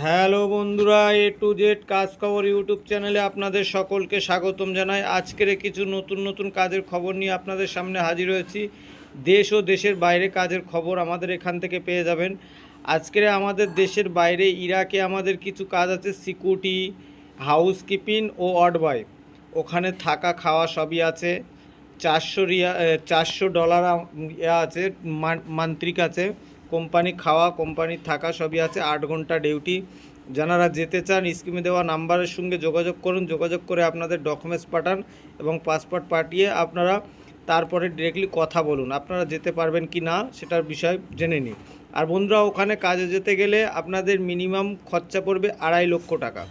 Hello বন্ধুরা, এ to Z কাজ খবর ইউটিউব চ্যানেলে আপনাদের সকলকে স্বাগতম জানাই। আজকের কিছু নতুন নতুন কাজের খবর নিয়ে আপনাদের সামনে হাজির হয়েছি। দেশ ও দেশের বাইরে কাজের খবর আমাদের এখান থেকে পেয়ে যাবেন। আজকের আমাদের দেশের বাইরে ইরাকে আমাদের কিছু কাজ আছে, সিকিউরিটি, হাউসকিপিং ও ওয়ার্ড বয়। ওখানে থাকা খাওয়া সবই আছে। 400 ডলার আছে, মান্ত্রিক আছে। কোম্পানি খাওয়া, কোম্পানির থাকা সবই আছে। 8 ঘন্টা ডিউটি। যারা যেতে চান স্ক্রিনে দেওয়া নাম্বারের সঙ্গে যোগাযোগ করুন। যোগাযোগ করে আপনাদের ডকুমেন্টস পাঠান এবং পাসপোর্ট পাঠিয়ে আপনারা তারপরে ডিরেক্টলি কথা বলুন আপনারা যেতে পারবেন কি না সেটার বিষয় জেনে নিন। আর বন্ধুরা, ওখানে কাজে যেতে গেলে আপনাদের মিনিমাম খরচা পড়বে 2.5 লক্ষ টাকা।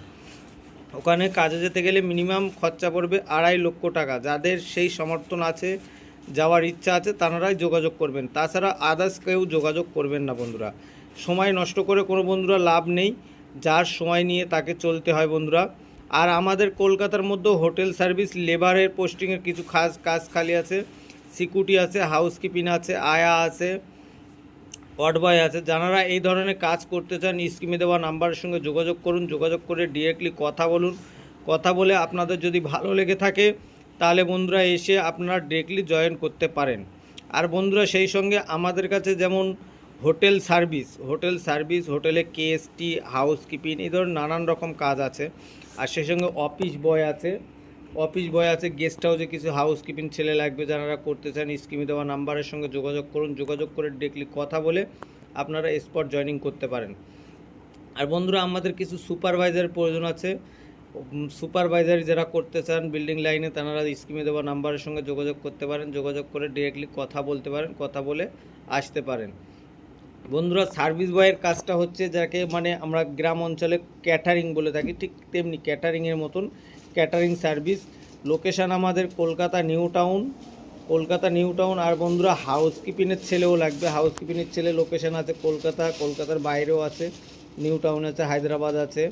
ওখানে কাজে যেতে গেলে মিনিমাম খরচা পড়বে 2.5 লক্ষ টাকা। যাদের সেই সমর্থন আছে, যাওয়ার ইচ্ছা আছে, তারাই যোগাযোগ করবেন। তাছাড়া আদার্স কেউ যোগাযোগ করবেন না বন্ধুরা। সময় নষ্ট করে কোনো বন্ধুরা লাভ নেই। যার সময় নিয়ে তাকে চলতে হয় বন্ধুরা। আর আমাদের কলকাতার মধ্যে হোটেল সার্ভিস লেবারের পোস্টিংয়ের কিছু কাজ খালি আছে। সিকিউরিটি আছে, হাউসকিপিং আছে, আয়া আছে, ওয়ার্ড বয় আছে। যারা এই ধরনের কাজ করতে চান স্ক্রিনে দেওয়া নাম্বারের সঙ্গে যোগাযোগ করুন। যোগাযোগ করে ডিরেক্টলি কথা বলুন। কথা বলে আপনাদের যদি ভালো লেগে থাকে তাহলে বন্ধুরা এসে আপনারা ডিরেক্টলি জয়েন করতে পারেন। আর বন্ধুরা, সেই সঙ্গে আমাদের কাছে যেমন হোটেলে কেএসটি, হাউসকিপিং, এই ধরনের নানান রকম কাজ আছে। আর সেই সঙ্গে অফিস বয় আছে, গেস্ট হাউসে কিছু হাউসকিপিং ছেলে লাগবে। যারা করতে চান স্ক্রিনে দেওয়া নাম্বারের সঙ্গে যোগাযোগ করুন। যোগাযোগ করে ডিরেক্টলি কথা বলে আপনারা স্পট জয়েনিং করতে পারেন। আর বন্ধুরা, আমাদের কিছু সুপারভাইজারের প্রয়োজন আছে। সুপারভাইজার যারা করতে চান বিল্ডিং লাইনে, তারা স্ক্রিনে দেওয়া নাম্বারের সঙ্গে যোগাযোগ করতে পারেন। যোগাযোগ করে ডিরেক্টলি কথা বলতে পারেন, কথা বলে আসতে পারেন। বন্ধুরা, সার্ভিস বয়ের কাজটা হচ্ছে যাকে আমরা গ্রাম অঞ্চলে ক্যাটারিং বলে থাকি, ঠিক তেমনি ক্যাটারিংয়ের মতন ক্যাটারিং সার্ভিস। লোকেশান আমাদের কলকাতা নিউ টাউন। আর বন্ধুরা, হাউসকিপিংয়ের ছেলেও লাগবে। হাউসকিপিংয়ের ছেলে লোকেশান আছে কলকাতার বাইরেও আছে, নিউ টাউন আছে, হায়দ্রাবাদ আছে,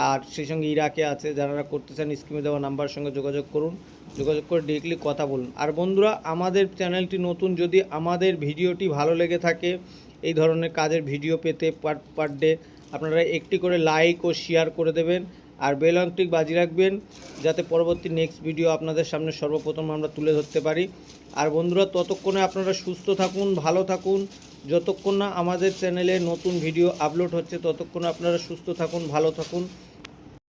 আর সেই সঙ্গে ইরাকে আছে। যারা করতে চান স্ক্রিনে দেওয়া নাম্বারের সঙ্গে যোগাযোগ করুন। যোগাযোগ করে ডিরেক্টলি কথা বলুন। আর বন্ধুরা, আমাদের চ্যানেলটি নতুন, যদি আমাদের ভিডিওটি ভালো লেগে থাকে, এই ধরনের কাজের ভিডিও পেতে পার ডে আপনারা একটি করে লাইক ও শেয়ার করে দেবেন। আর বেল আইকনটি বাজিয়ে রাখবেন, যাতে পরবর্তী নেক্সট ভিডিও আপনাদের সামনে সর্বপ্রথম আমরা তুলে ধরতে পারি। আর বন্ধুরা, ততক্ষণে আপনারা সুস্থ থাকুন, ভালো থাকুন। যতক্ষণ না আমাদের চ্যানেলে নতুন ভিডিও আপলোড হচ্ছে ততক্ষণ আপনারা সুস্থ থাকুন, ভালো থাকুন।